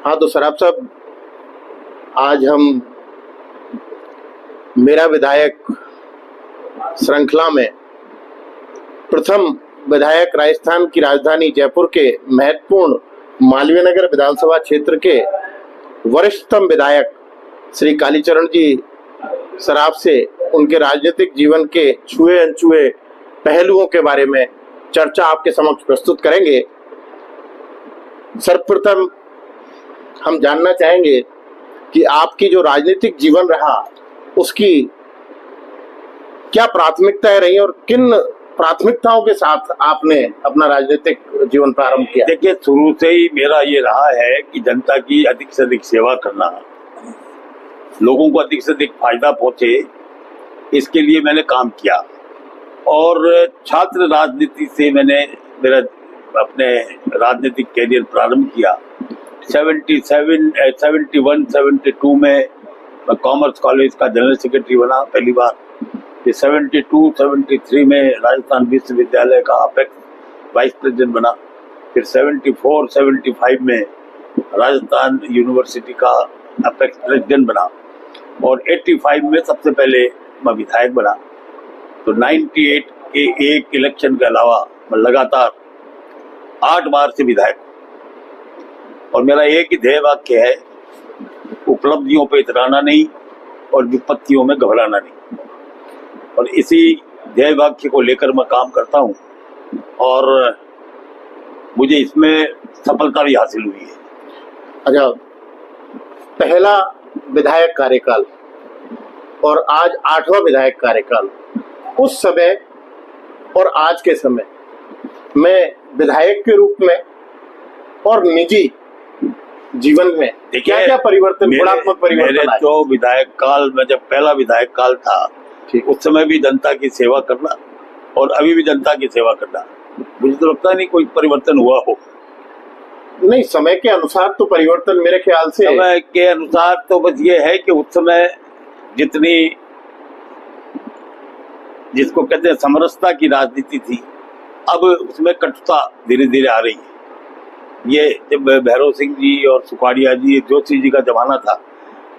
हाँ तो सराफ साहब, आज हम मेरा विधायक श्रृंखला में प्रथम विधायक राजस्थान की राजधानी जयपुर के महत्वपूर्ण मालवीय नगर विधानसभा क्षेत्र के वरिष्ठतम विधायक श्री कालीचरण जी सराफ से उनके राजनीतिक जीवन के छुए अनछुए पहलुओं के बारे में चर्चा आपके समक्ष प्रस्तुत करेंगे। सर्वप्रथम हम जानना चाहेंगे कि आपकी जो राजनीतिक जीवन रहा उसकी क्या प्राथमिकताएं रही और किन प्राथमिकताओं के साथ आपने अपना राजनीतिक जीवन प्रारंभ किया? देखिए, शुरू से ही मेरा ये रहा है कि जनता की अधिक से अधिक सेवा करना, लोगों को अधिक से अधिक फायदा पहुंचे, इसके लिए मैंने काम किया। और छात्र राजनीति से मैंने मेरा अपने राजनीतिक कैरियर प्रारंभ किया। 71-72 में मैं कॉमर्स कॉलेज का जनरल सेक्रेटरी बना पहली बार। फिर 72-73 में राजस्थान विश्वविद्यालय का अपेक्स वाइस प्रेसिडेंट बना। फिर 74-75 में राजस्थान यूनिवर्सिटी का अपेक्स प्रेसिडेंट बना और 85 में सबसे पहले मैं विधायक बना। तो 98 के एक इलेक्शन के अलावा मैं लगातार 8 बार से विधायक। और मेरा एक ही ध्येय वाक्य है, उपलब्धियों पे इतराना नहीं और विपत्तियों में घबराना नहीं। और इसी ध्येय वाक्य को लेकर मैं काम करता हूँ और मुझे इसमें सफलता भी हासिल हुई है। अच्छा, पहला विधायक कार्यकाल और आज 8वां विधायक कार्यकाल, उस समय और आज के समय में विधायक के रूप में और निजी जीवन में क्या क्या परिवर्तन, गुणात्मक परिवर्तन मेरे जो विधायक काल में, जब पहला विधायक काल था उस समय भी जनता की सेवा करना और अभी भी जनता की सेवा करना, मुझे तो लगता नहीं कोई परिवर्तन हुआ हो। नहीं, समय के अनुसार तो परिवर्तन मेरे ख्याल से, समय के अनुसार तो बस ये है कि उस समय जितनी जिसको कहते हैं समरसता की राजनीति थी, अब उसमें कटुता धीरे धीरे आ रही है। ये जब भैरव सिंह जी और सुखाड़िया जी, जोशी जी का जमाना था,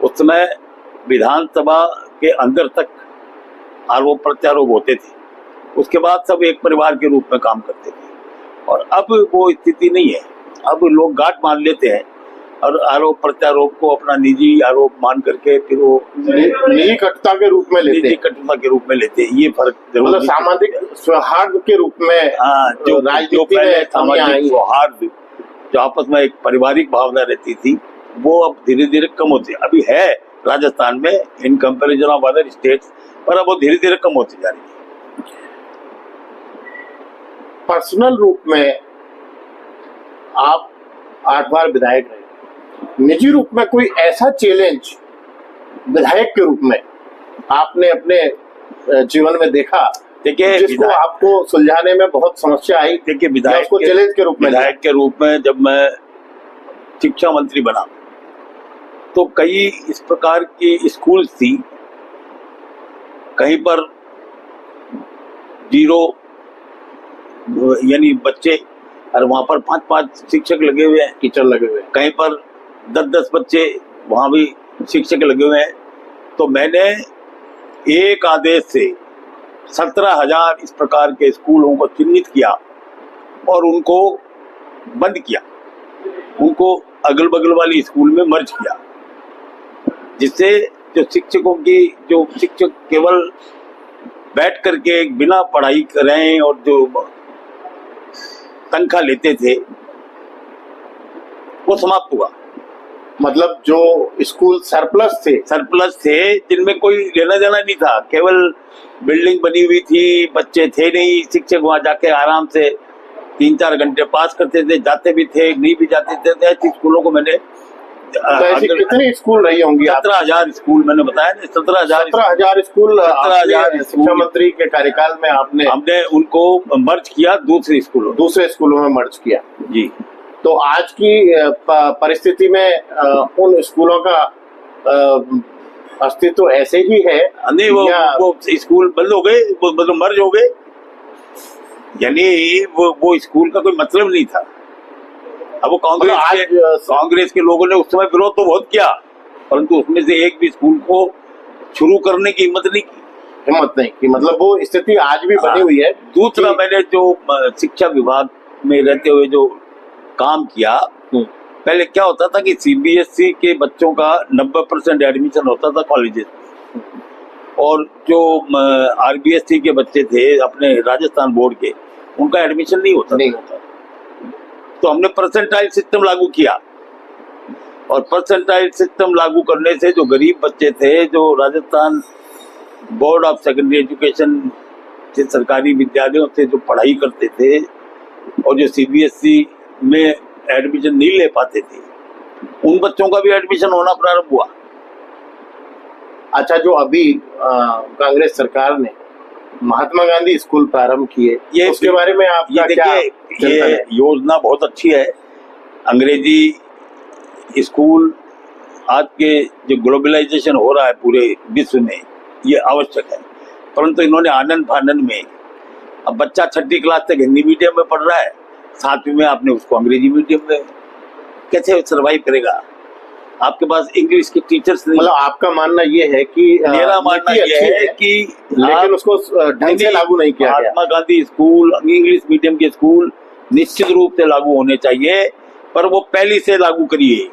उस समय विधानसभा के अंदर तक आरोप प्रत्यारोप होते थे, उसके बाद सब एक परिवार के रूप में काम करते थे। और अब वो स्थिति नहीं है। अब लोग गांठ मान लेते हैं और आरोप प्रत्यारोप को अपना निजी आरोप मान करके फिर वो निजी कटुता के रूप में लेते हैं, कटुता के रूप में लेते हैं। ये फर्क मतलब सामाजिक सौहार्द के रूप में, जो राजनीति में सामाजिक सौहार्द, जो आपस में एक पारिवारिक भावना रहती थी, वो अब धीरे धीरे कम होती है। अभी है राजस्थान में in comparison of other states, पर अब वो धीरे धीरे कम होती जा रही है। पर्सनल रूप में आप 8 बार विधायक रहे, निजी रूप में कोई ऐसा चैलेंज विधायक के रूप में आपने अपने जीवन में देखा, देखिए, जिसको आपको सुलझाने में बहुत समस्या आई? देखिए, विधायक को चैलेंज के रूप में, विधायक के रूप में जब मैं शिक्षा मंत्री बना तो कई इस प्रकार की स्कूल थी, कहीं पर 0 यानी बच्चे और वहां पर 5-5 शिक्षक लगे हुए हैं, टीचर लगे हुए हैं, कहीं पर 10-10 बच्चे, वहां भी शिक्षक लगे हुए हैं। तो मैंने एक आदेश से 17,000 इस प्रकार के स्कूलों को चिन्हित किया और उनको बंद किया, उनको अगल बगल वाली स्कूल में मर्ज किया, जिससे जो शिक्षकों की, जो शिक्षक केवल बैठ करके बिना पढ़ाई करें और जो तनख्वाह लेते थे, वो समाप्त हुआ। मतलब जो स्कूल सरप्लस थे जिनमें कोई लेना देना नहीं था, केवल बिल्डिंग बनी हुई थी, बच्चे थे नहीं, शिक्षक वहां जाके आराम से 3-4 घंटे पास करते थे, जाते भी थे, नहीं भी जाते थे। ऐसी स्कूलों को मैंने, ऐसी कितनी स्कूल रही होंगी? 17,000 स्कूल, मैंने बताया ना, 17,000 स्कूल। 17,000 शिक्षा मंत्री के कार्यकाल में हमने उनको मर्ज किया, दूसरे स्कूलों में मर्ज किया जी। तो आज की परिस्थिति में उन स्कूलों का अस्तित्व ऐसे ही है? नहीं, वो स्कूल बंद हो गए, मतलब मर्ज हो गए, यानी वो स्कूल का कोई मतलब नहीं था। अब वो कांग्रेस के लोगों ने उस समय विरोध तो बहुत किया, परंतु उसमें से एक भी स्कूल को शुरू करने की हिम्मत नहीं की। मतलब वो स्थिति आज भी बनी हुई है। दूसरा, मैंने जो शिक्षा विभाग में रहते हुए जो काम किया, पहले क्या होता था कि सीबीएसई के बच्चों का 90% एडमिशन होता था कॉलेजेस में, और जो आरबीएसई के बच्चे थे अपने राजस्थान बोर्ड के, उनका एडमिशन नहीं होता। तो हमने परसेंटाइल सिस्टम लागू किया, और परसेंटाइल सिस्टम लागू करने से जो गरीब बच्चे थे, जो Rajasthan board of secondary education से सरकारी विद्यालयों से जो पढ़ाई करते थे और जो सीबीएसई में एडमिशन नहीं ले पाते थे, उन बच्चों का भी एडमिशन होना प्रारंभ हुआ। अच्छा, जो अभी कांग्रेस सरकार ने महात्मा गांधी स्कूल प्रारंभ किए, ये उसके बारे में आपका क्या चिंतन है? योजना बहुत अच्छी है। अंग्रेजी स्कूल आज के जो ग्लोबलाइजेशन हो रहा है पूरे विश्व में, ये आवश्यक है, परंतु इन्होंने आनंद फानंद में, अब बच्चा 6ठी क्लास तक हिंदी मीडियम में पढ़ रहा है, 7वीं में आपने उसको अंग्रेजी मीडियम में, कैसे सर्वाइव करेगा? आपके पास इंग्लिश के टीचर्स नहीं। मतलब आपका मानना ये है कि मेरा मानना ये है कि लेकिन उसको ढंग से लागू नहीं किया गया। Mahatma Gandhi school, English medium के स्कूल निश्चित रूप से लागू होने चाहिए, पर वो पहली से लागू करिए,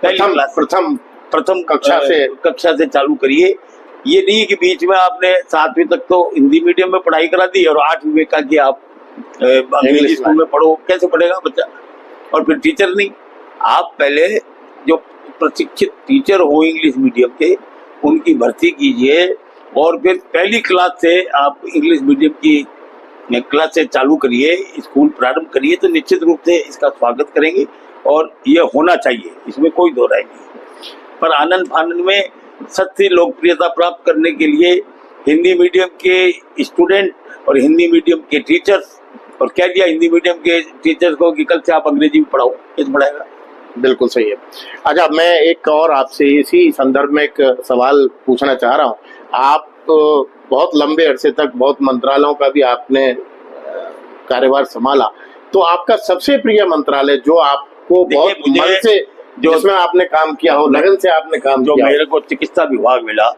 प्रथम कक्षा से चालू करिए। ये नहीं कि बीच में आपने 7वीं तक तो हिंदी मीडियम में पढ़ाई करा दी और 8वीं में कहा कि आप अंग्रेजी स्कूल में पढ़ो। कैसे पढ़ेगा बच्चा? और फिर टीचर नहीं, आप पहले जो प्रशिक्षित टीचर हो इंग्लिश मीडियम के, उनकी भर्ती कीजिए, और फिर पहली क्लास से आप इंग्लिश मीडियम की क्लास से चालू करिए, स्कूल प्रारंभ करिए, तो निश्चित रूप से इसका स्वागत करेंगे और ये होना चाहिए, इसमें कोई दो राय नहीं। पर आनंद फानंद में सच्ची लोकप्रियता प्राप्त करने के लिए हिंदी मीडियम के स्टूडेंट और हिंदी मीडियम के टीचर्स, और कह दिया हिंदी मीडियम के टीचर्स को कि कल से आप अंग्रेजी में पढ़ाओ, कैसे पढ़ाएगा? बिल्कुल सही है। अच्छा, मैं एक और आपसे इसी संदर्भ में एक सवाल पूछना चाह रहा हूँ। आप बहुत लंबे अरसे तक बहुत मंत्रालयों का भी आपने कार्यभार संभाला, तो आपका सबसे प्रिय मंत्रालय जो आपको बहुत मन से, जिसमें आपने काम किया हो, लगन से आपने काम जो किया, मेरे को चिकित्सा विभाग मिला,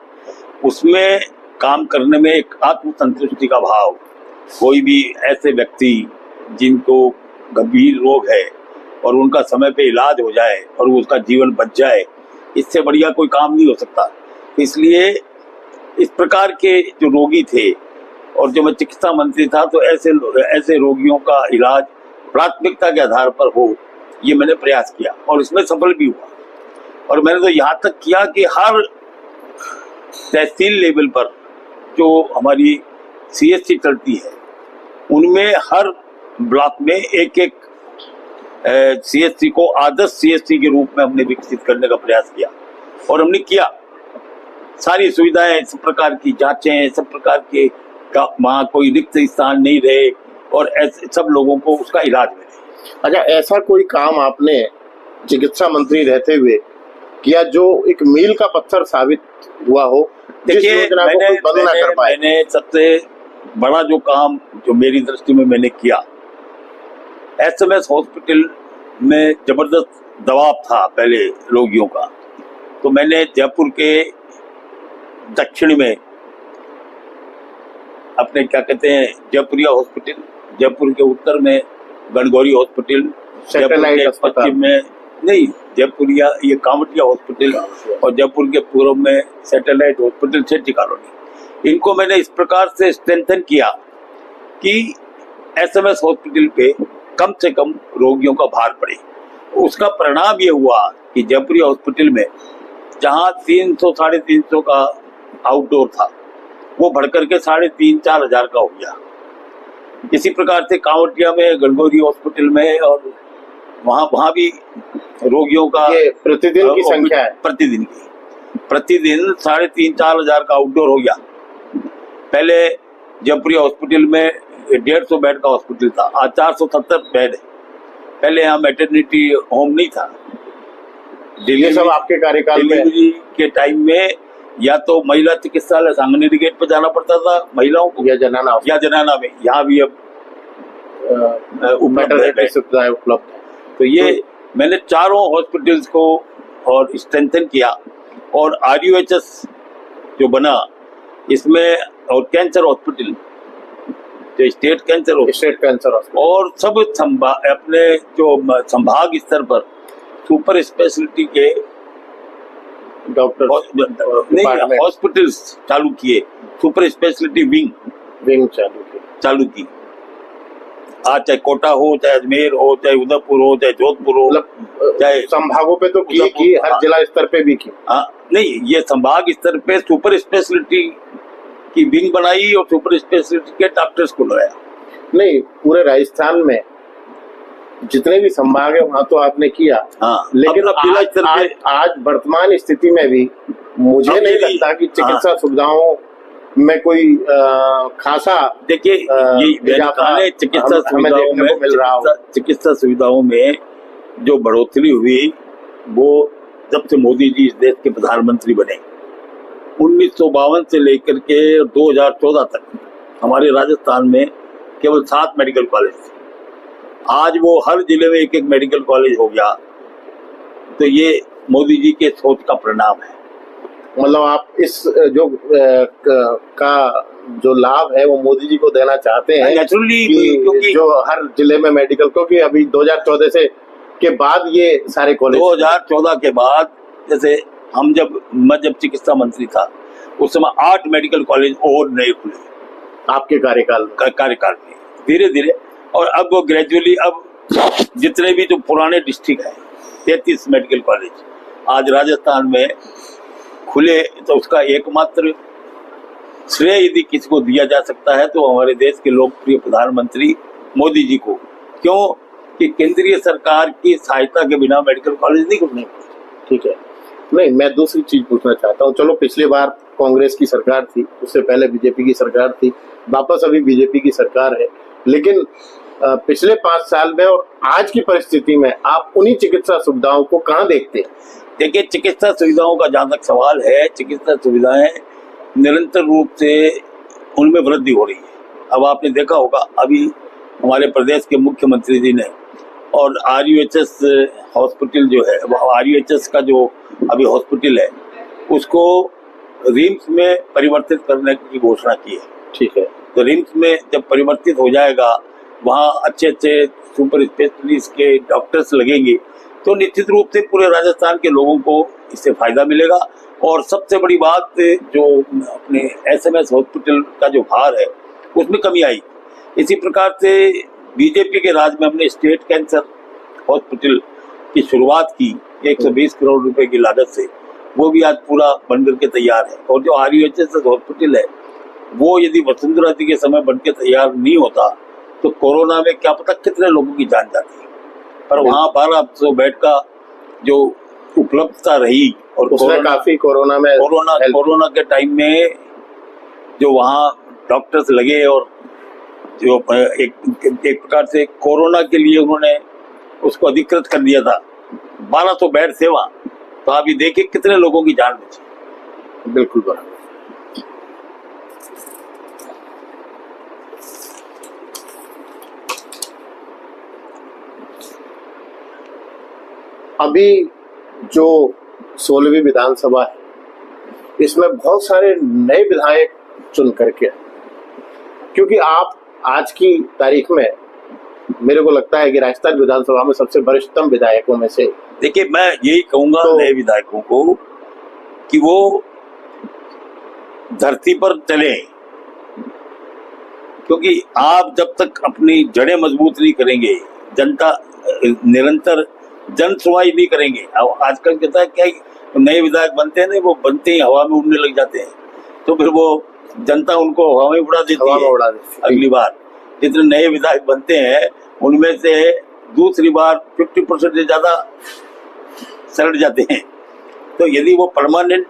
उसमें काम करने में एक आत्मसंतुष्टि का भाव। कोई भी ऐसे व्यक्ति जिनको गंभीर रोग है और उनका समय पे इलाज हो जाए और उसका जीवन बच जाए, इससे बढ़िया कोई काम नहीं हो सकता। इसलिए इस प्रकार के जो रोगी थे, और जब मैं चिकित्सा मंत्री था, तो ऐसे रोगियों का इलाज प्राथमिकता के आधार पर हो, ये मैंने प्रयास किया और इसमें सफल भी हुआ। और मैंने तो यहाँ तक किया कि हर तहसील लेवल पर जो हमारी सीएससी चलती है, उनमें हर ब्लॉक में एक सीएससी को आदर्श सीएससी के रूप में हमने विकसित करने का प्रयास किया, और हमने किया। सारी सुविधाएं, सब प्रकार की जांचें, सब प्रकार के वहाँ कोई रिक्त स्थान नहीं रहे, और ऐसे सब लोगों को उसका इलाज मिले। अच्छा, ऐसा कोई काम आपने चिकित्सा मंत्री रहते हुए किया जो एक मील का पत्थर साबित हुआ हो? देखिए, मैंने सबसे बड़ा जो काम जो मेरी दृष्टि में मैंने किया, एसएमएस हॉस्पिटल में जबरदस्त दबाव था पहले रोगियों का, तो मैंने जयपुर के दक्षिण में अपने क्या कहते हैं जयपुरिया हॉस्पिटल, जयपुर के उत्तर में गणगौरी हॉस्पिटल, जयपुर के पश्चिम में नहीं जयपुरिया ये कामटिया हॉस्पिटल, और जयपुर के पूर्व में सैटेलाइट हॉस्पिटल शेट्टी कॉलोनी, इनको मैंने इस प्रकार से स्ट्रेंथन किया कि एसएमएस हॉस्पिटल पे कम से कम रोगियों का भार पड़े। उसका परिणाम ये हुआ कि जयपुरिया हॉस्पिटल में जहाँ 300-350 का आउटडोर था, वो बढ़कर के 3,500-4 हजार का हो गया। इसी प्रकार से कांवटिया में, गणगौरी हॉस्पिटल में, और वहाँ भी रोगियों का प्रतिदिन की संख्या है, प्रतिदिन 3,500-4 हजार का आउटडोर हो गया। पहले जयपुरिया हॉस्पिटल में 150 बेड का हॉस्पिटल था, आज 470 बेड है। पहले यहाँ मैटरनिटी होम नहीं था। ये सब आपके कार्यकाल में? डिलीवरी के टाइम में या तो महिला चिकित्सालय सांगनेरी गेट पर जाना पड़ता था महिलाओं को, या जनाना में। यहाँ भी अब मैटरनिटी सुविधाएं उपलब्ध है। तो ये मैंने चारों हॉस्पिटल्स को और स्ट्रेंथन किया, और RUHS जो बना इसमें, और कैंसर हॉस्पिटल जो स्टेट कैंसर हॉस्पिटल, और सब अपने जो संभाग स्तर पर सुपर स्पेशलिटी के डॉक्टर नहीं हॉस्पिटल्स चालू किए, सुपर स्पेशलिटी विंग चालू की। आज चाहे कोटा हो, चाहे अजमेर हो, चाहे उदयपुर हो, चाहे जोधपुर हो, चाहे संभागों पे तो की हर जिला स्तर पे भी की। नहीं, ये संभाग स्तर पे सुपर स्पेशलिटी की विंग बनाई और सुपर स्पेशलिटी के डॉक्टर्स को लगाया। नहीं, पूरे राजस्थान में जितने भी संभाग है वहाँ तो आपने किया। लेकिन आज वर्तमान स्थिति में भी मुझे नहीं लगता कि चिकित्सा सुविधाओं में कोई खासा, देखिए ये चिकित्सा सुविधाओं में जो बढ़ोतरी हुई वो जब से मोदी जी इस देश के प्रधानमंत्री बने 1952 से लेकर के 2014 तक हमारे राजस्थान में केवल 7 मेडिकल कॉलेज थे। आज वो हर जिले में एक मेडिकल कॉलेज हो गया। तो ये मोदी जी के सोच का परिणाम है। मतलब आप इस जो जो लाभ है वो मोदी जी को देना चाहते हैं नेचुरली, क्योंकि जो हर जिले में मेडिकल, क्योंकि अभी 2014 से के बाद ये सारे कॉलेज, 2014 के बाद, जैसे मैं जब चिकित्सा मंत्री था उस समय 8 मेडिकल कॉलेज और नए खुले आपके कार्यकाल में धीरे धीरे। और अब वो ग्रेजुअली, अब जितने भी जो पुराने डिस्ट्रिक्ट है 33 मेडिकल कॉलेज आज राजस्थान में खुले। तो उसका एकमात्र श्रेय यदि किसी को दिया जा सकता है तो हमारे देश के लोकप्रिय प्रधानमंत्री मोदी जी को। क्यों कि केंद्रीय सरकार की सहायता के बिना मेडिकल कॉलेज नहीं खुलने। ठीक है, नहीं मैं दूसरी चीज पूछना चाहता हूँ। चलो पिछली बार कांग्रेस की सरकार थी, उससे पहले बीजेपी की सरकार थी, वापस अभी बीजेपी की सरकार है, लेकिन पिछले 5 साल में और आज की परिस्थिति में आप उन्हीं चिकित्सा सुविधाओं को कहाँ देखते हैं? देखिए, चिकित्सा सुविधाओं का जहाँ तक सवाल है, चिकित्सा सुविधाएं निरंतर रूप से उनमें वृद्धि हो रही है। अब आपने देखा होगा अभी हमारे प्रदेश के मुख्यमंत्री जी ने और RUHS हॉस्पिटल जो है, RUHS का जो अभी हॉस्पिटल है उसको रिम्स में परिवर्तित करने की घोषणा की है। ठीक है, तो रिम्स में जब परिवर्तित हो जाएगा, वहाँ अच्छे सुपर स्पेशलिस्ट के डॉक्टर्स लगेंगे, तो निश्चित रूप से पूरे राजस्थान के लोगों को इससे फायदा मिलेगा। और सबसे बड़ी बात, जो अपने SMS हॉस्पिटल का जो भार है उसमें कमी आई। इसी प्रकार से बीजेपी के राज में हमने स्टेट कैंसर हॉस्पिटल की शुरुआत की 120 करोड़ रुपए की लागत से, वो भी आज पूरा बनकर के तैयार है। और जो RUHS हॉस्पिटल है वो यदि वसुंधरा जी के समय बनकर तैयार नहीं होता तो कोरोना में क्या पता कितने लोगों की जान जाती। पर वहाँ 1200 बेड का जो उपलब्धता रही, और काफी कोरोना के टाइम में जो वहाँ डॉक्टर्स लगे, और जो एक प्रकार से कोरोना के लिए उन्होंने उसको अधिकृत कर दिया था, 1200 बेड थे वहाँ। तो आप ये देखिए कितने लोगों की जान बची। बिल्कुल बराबर। अभी जो 16वीं विधानसभा है इसमें बहुत सारे नए विधायक चुन करके, क्योंकि आप आज की तारीख में मेरे को लगता है कि राजस्थान विधानसभा में सबसे वरिष्ठतम विधायकों में से। देखिए, मैं यही कहूंगा नए विधायकों को कि वो धरती पर चले, क्योंकि आप जब तक अपनी जड़ें मजबूत नहीं करेंगे, जनता निरंतर जन सुनवाई नहीं करेंगे। अब आजकल कहता है क्या, नए विधायक बनते हैं ना, वो बनते ही हवा में उड़ने लग जाते हैं, तो फिर वो जनता उनको हवा में उड़ा देती है। अगली बार जितने नए विधायक बनते हैं उनमें से दूसरी बार 50% से ज्यादा सड़ जाते हैं। तो यदि वो परमानेंट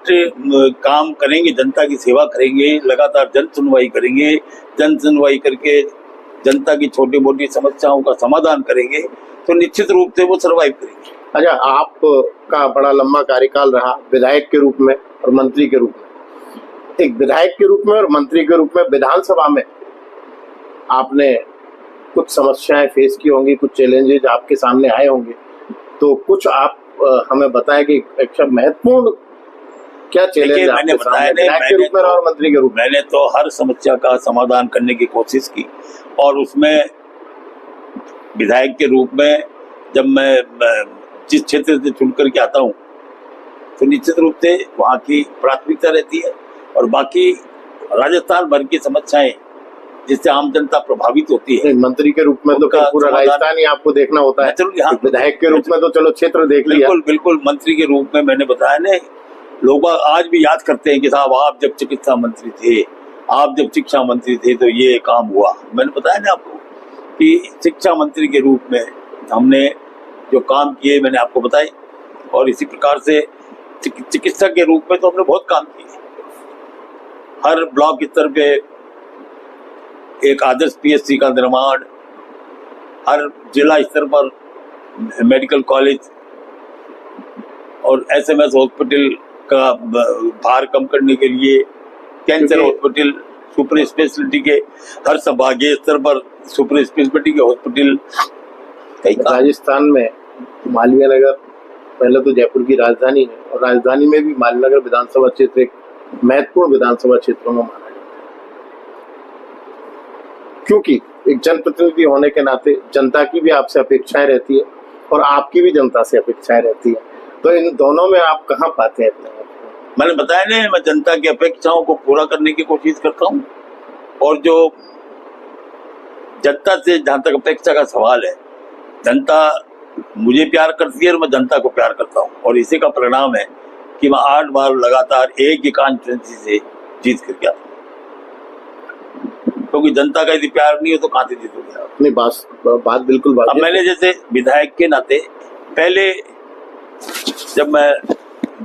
काम करेंगे, जनता की सेवा करेंगे, लगातार जन सुनवाई करेंगे, जन सुनवाई करके जनता की छोटी मोटी समस्याओं का समाधान करेंगे, तो निश्चित रूप से वो सर्वाइव करेंगे। अच्छा, आपका बड़ा लंबा कार्यकाल रहा विधायक के रूप में और मंत्री के रूप में। एक विधायक के रूप में और मंत्री के रूप में विधानसभा में आपने कुछ समस्याएं फेस की होंगी, कुछ चैलेंजेस आपके सामने आए होंगे, तो कुछ आप हमें बताएं कि एक महत्वपूर्ण क्या चैलेंज है मैंने आपके बताया सामने विधायक के रूप में और मंत्री के रूप में? मैंने तो हर समस्या का समाधान करने की कोशिश की, और उसमें विधायक के रूप में जब मैं जिस क्षेत्र से चुन करके आता हूँ तो निश्चित रूप से वहाँ की प्राथमिकता रहती है, और बाकी राजस्थान भर की समस्याएं जिससे आम जनता प्रभावित होती है। मंत्री के रूप में तो उनका पूरा राजस्थान ही आपको देखना होता है, विधायक के रूप में तो चलो क्षेत्र देख लिया। बिल्कुल बिल्कुल, मंत्री के रूप में मैंने बताया नहीं, लोग आज भी याद करते हैं कि साहब आप जब चिकित्सा मंत्री थे, आप जब शिक्षा मंत्री थे तो ये काम हुआ। मैंने बताया ना आपको कि शिक्षा मंत्री के रूप में हमने जो काम किए मैंने आपको बताए, और इसी प्रकार से चिकित्सक के रूप में तो हमने बहुत काम किए। हर ब्लॉक स्तर पे एक आदर्श पीएचसी का निर्माण, हर जिला स्तर पर मेडिकल कॉलेज और एसएमएस हॉस्पिटल का भार कम करने के लिए कैंसर हॉस्पिटल, सुपर स्पेशलिटी के हर संभागीय स्तर पर सुपर स्पेशलिटी के हॉस्पिटल। राजस्थान में मालवीय नगर पहले तो जयपुर की राजधानी है, और राजधानी में भी मालवीय नगर विधानसभा क्षेत्र एक महत्वपूर्ण विधानसभा क्षेत्रों में माना जाता है, क्योंकि एक जनप्रतिनिधि होने के नाते जनता की भी आपसे अपेक्षाएं रहती है और आपकी भी जनता से अपेक्षाएं रहती है। तो इन दोनों में आप कहाँ पाते हैं अपने आप को? मैंने बताया नहीं, मैं जनता की अपेक्षाओं को पूरा करने की कोशिश करता हूँ, और जो जनता से जहां तक अपेक्षा का सवाल है, जनता मुझे प्यार करती है और मैं जनता को प्यार करता हूँ, और इसी का परिणाम है कि मैं 8 बार लगातार एक ही कॉन्स्टिट्यूंसी से जीत करके आता हूँ। क्योंकि जनता का यदि प्यार नहीं हो तो कहाँ से जीतोगे आप? नहीं, बात बिल्कुल बात। अब मैंने जैसे विधायक के नाते पहले जब मैं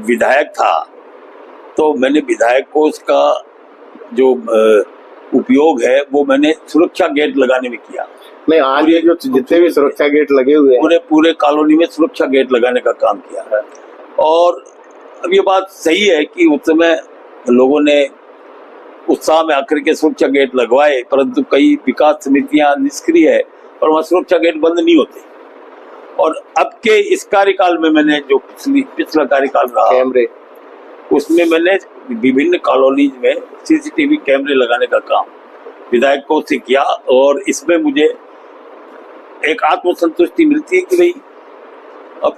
विधायक था तो मैंने विधायक को उसका जो उपयोग है वो मैंने सुरक्षा गेट लगाने में किया। नहीं, आज ये जो जितने भी सुरक्षा गेट लगे हुए हैं पूरे कॉलोनी में सुरक्षा गेट लगाने का काम किया है। और अब ये बात सही है कि उस समय लोगों ने उत्साह में आकर के सुरक्षा गेट लगवाए, परंतु कई विकास समितियां निष्क्रिय है और वहाँ सुरक्षा गेट बंद नहीं होते। और अब के इस कार्यकाल में मैंने जो पिछला कार्यकाल रहा कैमरे, उसमें मैंने विभिन्न कॉलोनीज में सीसीटीवी कैमरे लगाने का काम विधायकों से किया, और इसमें मुझे एक आत्मसंतुष्टि मिलती है कि भाई अब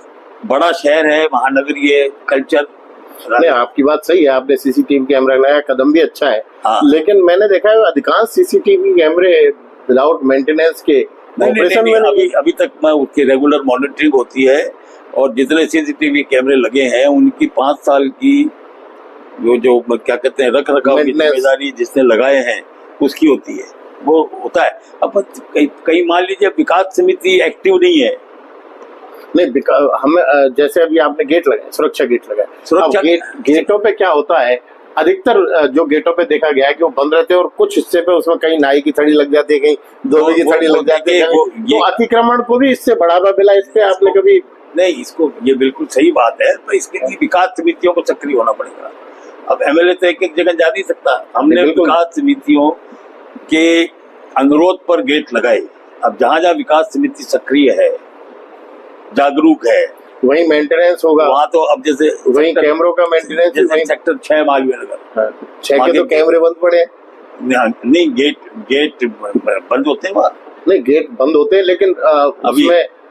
बड़ा शहर है, महानगरीय कल्चर। नहीं, आपकी बात सही है, आपने सीसीटीवी कैमरा लगाया, कदम भी अच्छा है। हाँ। लेकिन मैंने देखा है अधिकांश सीसीटीवी कैमरे विदाउट मेंटेनेंस के ऑपरेशन में अभी तक मैं उसकी रेगुलर मॉनिटरिंग होती है, और जितने सीसीटीवी कैमरे लगे हैं उनकी 5 साल की जो क्या कहते हैं रख रखाव की जिम्मेदारी जिसने लगाए हैं उसकी होती है, वो होता है। अब कहीं मान लीजिए विकास समिति एक्टिव नहीं है। नहीं, हम जैसे अभी आपने गेट लगाए, सुरक्षा गेट लगाए, गेटों पे क्या होता है, अधिकतर जो गेटों पे देखा गया है कि वो बंद रहते हैं, और कुछ हिस्से पे उसमें कहीं नाई की थड़ी लग जाती है, कहीं दोनों की थड़ी लग जाती है, तो अतिक्रमण को भी इससे बढ़ावा मिला। इस पे आपने कभी नहीं, इसको ये बिल्कुल सही बात है, तो इसके लिए विकास समितियों को सक्रिय होना पड़ेगा। अब एमएलए तो एक जगह जा नहीं सकता। हमने विकास समितियों के अनुरोध पर गेट लगाए। अब जहाँ जहाँ विकास समिति सक्रिय है, जागरूक है, वही मेंटेनेंस होगा। वहाँ तो अब जैसे वही कैमरों का मेंटेनेंस, जैसे सेक्टर 6 मालवीय नगर 6 के तो कैमरे बंद पड़े। नहीं, गेट बंद होते हैं वहाँ। नहीं, गेट बंद होते हैं, लेकिन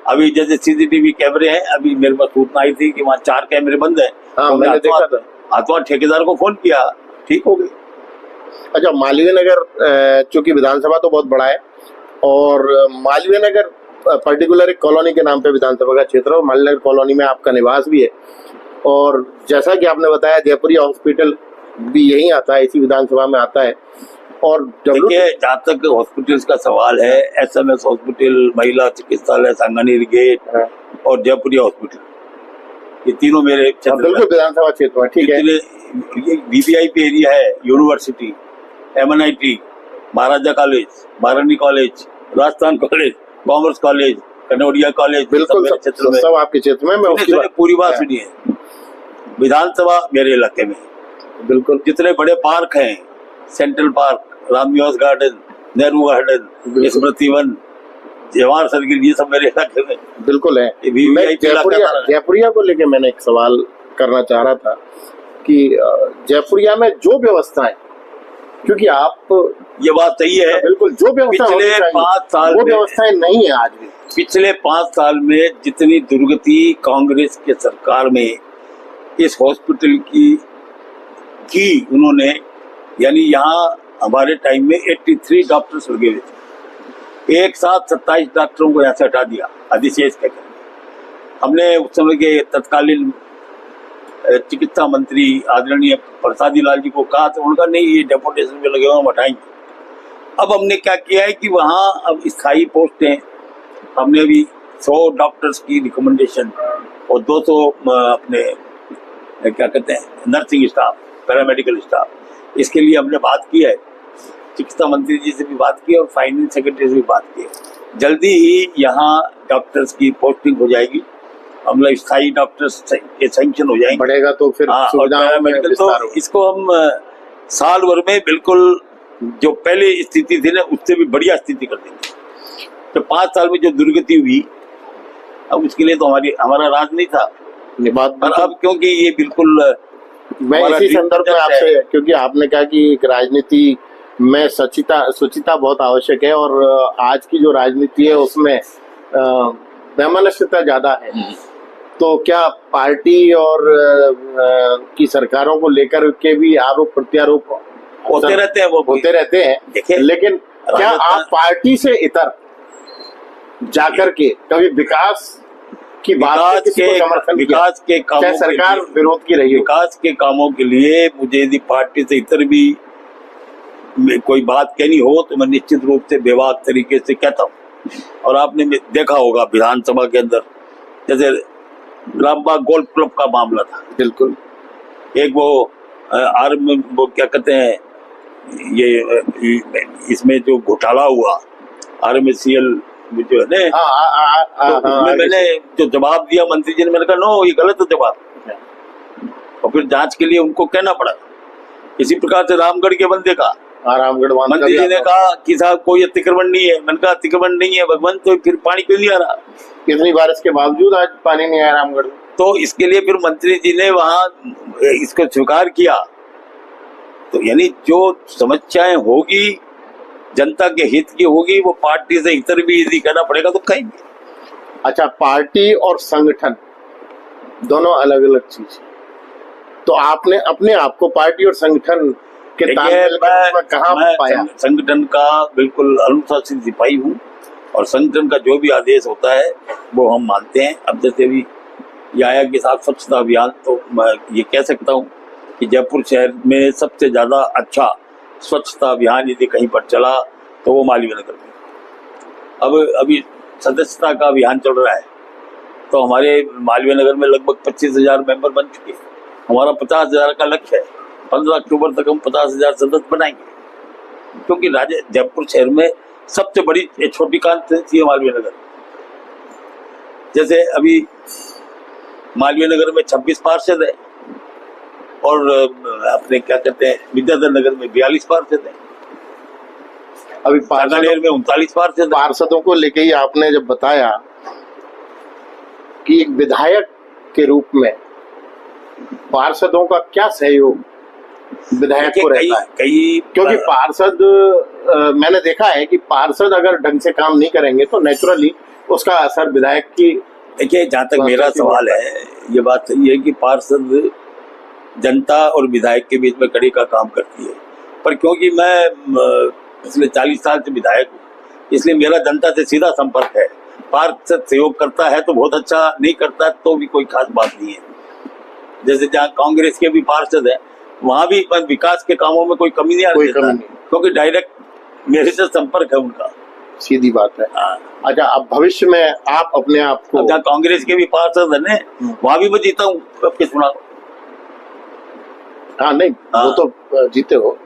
अभी जैसे सीसीटीवी कैमरे हैं, अभी मेरे पास सूचना आई थी कि वहाँ 4 कैमरे बंद है। हाँ, मैंने देखा था। हाथों ठेकेदार को फोन किया, ठीक हो गई। अच्छा, मालवीय नगर चूंकि विधानसभा तो बहुत बड़ा है, और मालवीय नगर पर्टिकुलर एक कॉलोनी के नाम पे विधानसभा का क्षेत्र है, मालवीय नगर कॉलोनी में आपका निवास भी है, और जैसा कि आपने बताया जयपुरी हॉस्पिटल भी यही आता है, इसी विधानसभा में आता है। और देखिए, जहाँ तक हॉस्पिटल्स का सवाल है, एसएमएस हॉस्पिटल, महिला चिकित्सालय, सांगानेर गेट और जयपुरी हॉस्पिटल, ये तीनों मेरे बिल्कुल विधानसभा क्षेत्र में, ठीक है। ये वीवीआईपी एरिया है, university, MNIT, Maharaja college, Maharani college, Rajasthan college, commerce college, Kanoria college, बिल्कुल सब आपके क्षेत्र में। मैं उसकी पूरी बात सुनिए, विधानसभा मेरे इलाके में, बिल्कुल जितने बड़े पार्क हैं, central park, Ramniwas garden, Nehru garden, Smriti Van, Jawahar circle, ये सब मेरे इलाके में बिल्कुल है। ये भी मैं VIP इलाका था। जयपुरिया को लेके मैंने एक सवाल करना चाह रहा था कि जयपुरिया में जो व्यवस्थाएं, क्योंकि आप ये बात सही है, बिल्कुल जो व्यवस्था होनी पिछले चाहिए, 5 साल वो में व्यवस्थाएं नहीं है आज भी। पिछले 5 साल में जितनी दुर्गति कांग्रेस के सरकार में इस हॉस्पिटल की उन्होंने, यानी यहाँ हमारे टाइम में 83 डॉक्टर्स लगे हुए थे, एक साथ 27 डॉक्टरों को यहाँ से हटा दिया अधिशेष कहकर। हमने उस समय के तत्कालीन चिकित्सा मंत्री आदरणीय प्रसादी लाल जी को कहा, तो उनका नहीं, ये डेपुटेशन में लगे हुए हम हटाएंगे। अब हमने क्या किया है कि वहाँ अब स्थायी पोस्टें, हमने अभी 100 डॉक्टर्स की रिकमेंडेशन और 200 अपने क्या कहते हैं नर्सिंग स्टाफ, पैरामेडिकल स्टाफ, इसके लिए हमने बात की है, चिकित्सा मंत्री जी से भी बात की और फाइनेंस सेक्रेटरी से भी बात की है। जल्दी ही यहाँ डॉक्टर्स की पोस्टिंग हो जाएगी, हम लोग स्थायी डॉक्टर्स के सैंक्शन हो जाएंगे, बढ़ेगा तो फिर सुविधाएं मेडिकल, तो इसको हम साल भर में बिल्कुल जो पहले स्थिति थी ना उससे भी बढ़िया स्थिति कर देंगे। तो 5 साल में जो दुर्गति हुई, अब उसके लिए तो हमारा राज नहीं था, पर अब क्योंकि ये बिल्कुल मैं इसी संदर्भ में आपसे, क्योंकि आपने कहा कि राजनीति में शुचिता बहुत आवश्यक है और आज की जो राजनीति है उसमें वैमनस्यता ज्यादा है, तो क्या पार्टी और की सरकारों को लेकर के भी आरोप प्रत्यारोप होते रहते हैं, वो होते रहते हैं, लेकिन क्या आप पार्टी से इतर जाकर के कभी विकास की बात विकास के कामों सरकार विरोध की रही, विकास के कामों के लिए मुझे यदि पार्टी से इतर भी कोई बात कहनी हो तो मैं निश्चित रूप से बेबाक तरीके से कहता हूँ। और आपने देखा होगा विधानसभा के अंदर जैसे रामबाग गोल्फ क्लब का मामला था, बिल्कुल एक वो क्या कहते हैं ये इसमें जो घोटाला हुआ RMCL जो है ना, तो मैंने जो जवाब दिया मंत्री जी ने, मैंने कहा नो ये गलत है जवाब, और फिर जांच के लिए उनको कहना पड़ा। इसी प्रकार से रामगढ़ के बंदे का रामगढ़ मंत्री जी ने कहा कि साहब कोई अतिक्रमण नहीं है, मैंने कहा अतिक्रमण नहीं है भगवान, तो फिर पानी क्यों नहीं आ रहा? इतनी बारिश के बावजूद आज पानी नहीं आया रामगढ़, तो इसके लिए फिर मंत्री जी ने वहां इसको स्वीकार किया। तो यानी जो समस्याएं होगी जनता के हित की होगी, वो पार्टी से इतर भी यदि कहना पड़ेगा तो कहेंगे। अच्छा, पार्टी और संगठन दोनों अलग अलग चीज, तो आपने अपने आप को पार्टी और संगठन के तालमेल में कहाँ पाया? संगठन का बिल्कुल अनुशासित सिपाही हूँ और संगठन का जो भी आदेश होता है वो हम मानते हैं। अब जैसे भी ये आया के साथ स्वच्छता अभियान, तो मैं ये कह सकता हूँ कि जयपुर शहर में सबसे ज्यादा अच्छा स्वच्छता अभियान यदि कहीं पर चला तो वो मालवीय नगर में। अब अभी सदस्यता का अभियान चल रहा है, तो हमारे मालवीय नगर में लगभग 25,000 मेंबर बन चुके हैं। हमारा 50,000 का लक्ष्य है, 15 अक्टूबर तक हम 50,000 सदस्य बनाएंगे, क्योंकि जयपुर शहर में सबसे बड़ी छोटी कॉन्फ्रेंस है मालवीय नगर। जैसे अभी मालवीय नगर में 26 पार्षद है और अपने क्या कहते हैं विद्याधर नगर में 42 पार्षद है, अभी सांगानेर में 39 पार्षदों को लेके ही आपने जब बताया कि एक विधायक के रूप में पार्षदों का क्या सहयोग विधायक को रहता है, क्योंकि पार्षद मैंने देखा है कि पार्षद अगर ढंग से काम नहीं करेंगे तो नेचुरली उसका असर विधायक की। देखिए, जहाँ तक मेरा सवाल है, ये बात सही है कि पार्षद जनता और विधायक के बीच में कड़ी का काम करती है, पर क्योंकि मैं पिछले 40 साल से विधायक हूँ, इसलिए मेरा जनता से सीधा संपर्क है। पार्षद सहयोग करता है तो बहुत अच्छा, नहीं करता है तो भी कोई खास बात नहीं है। जैसे जहाँ कांग्रेस के भी पार्षद है वहाँ भी विकास के कामों में कोई कमी नहीं आ रही, क्योंकि डायरेक्ट मेरे से संपर्क है उनका, सीधी बात है। अच्छा, अब भविष्य में आप अपने आप को, जहाँ कांग्रेस के भी पार्षद है ना वहाँ भी मैं जीता हूँ, आपके सुना। हाँ नहीं, वो तो जीते हो,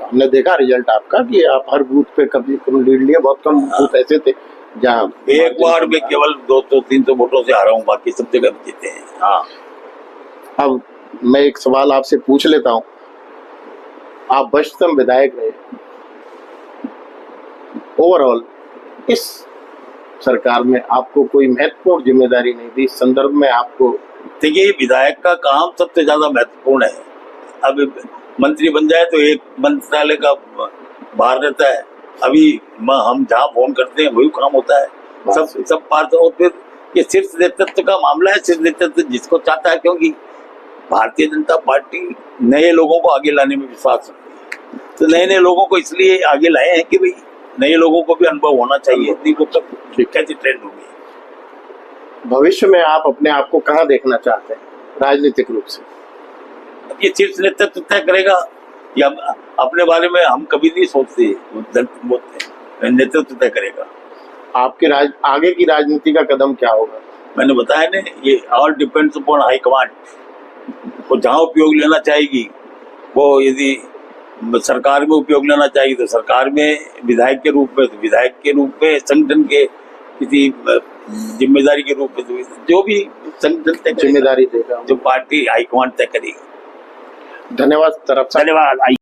हमने देखा रिजल्ट आपका कि आप हर बूथ पे कभी लीड लिया, बहुत कम बूथ ऐसे थे जहाँ एक बार में केवल 200-300 वोटों से हारा हूँ, बाकी सब जगह जीते हैं। हाँ, अब मैं एक सवाल आपसे पूछ लेता हूँ, आप वर्षतम विधायक रहे, ओवरऑल इस सरकार में आपको कोई महत्वपूर्ण जिम्मेदारी नहीं दी, इस संदर्भ में आपको? देखिए, विधायक का काम सबसे ज्यादा महत्वपूर्ण है। अब मंत्री बन जाए तो एक मंत्रालय का बाहर रहता है, अभी हम जहाँ फोन करते हैं वही काम होता है, सब पार। और फिर ये शीर्ष नेतृत्व का मामला है, शीर्ष नेतृत्व जिसको चाहता है, क्योंकि भारतीय जनता पार्टी नए लोगों को आगे लाने में विश्वास रखती है, तो नए नए लोगों को इसलिए आगे लाए हैं कि भाई नए लोगों को भी अनुभव होना चाहिए, नहीं वो सब कैसे ट्रेंड होगी। भविष्य में आप अपने आप को कहाँ देखना चाहते हैं राजनीतिक रूप से? ये शीर्ष नेतृत्व तय करेगा, या अपने बारे में हम कभी नहीं सोचते, नेतृत्व तय करेगा। आपके आगे की राजनीति का कदम क्या होगा? मैंने बताया ना, ये ऑल डिपेंड्स अपॉन हाईकमांड। वो जहाँ उपयोग लेना चाहेगी, वो यदि सरकार में उपयोग लेना चाहिए तो सरकार में, विधायक के रूप में तो विधायक के रूप में, संगठन के किसी जिम्मेदारी के रूप में, तो जो भी संगठन जिम्मेदारी देगा, जो पार्टी हाईकमांड तय करेगी। धन्यवाद। धन्यवाद।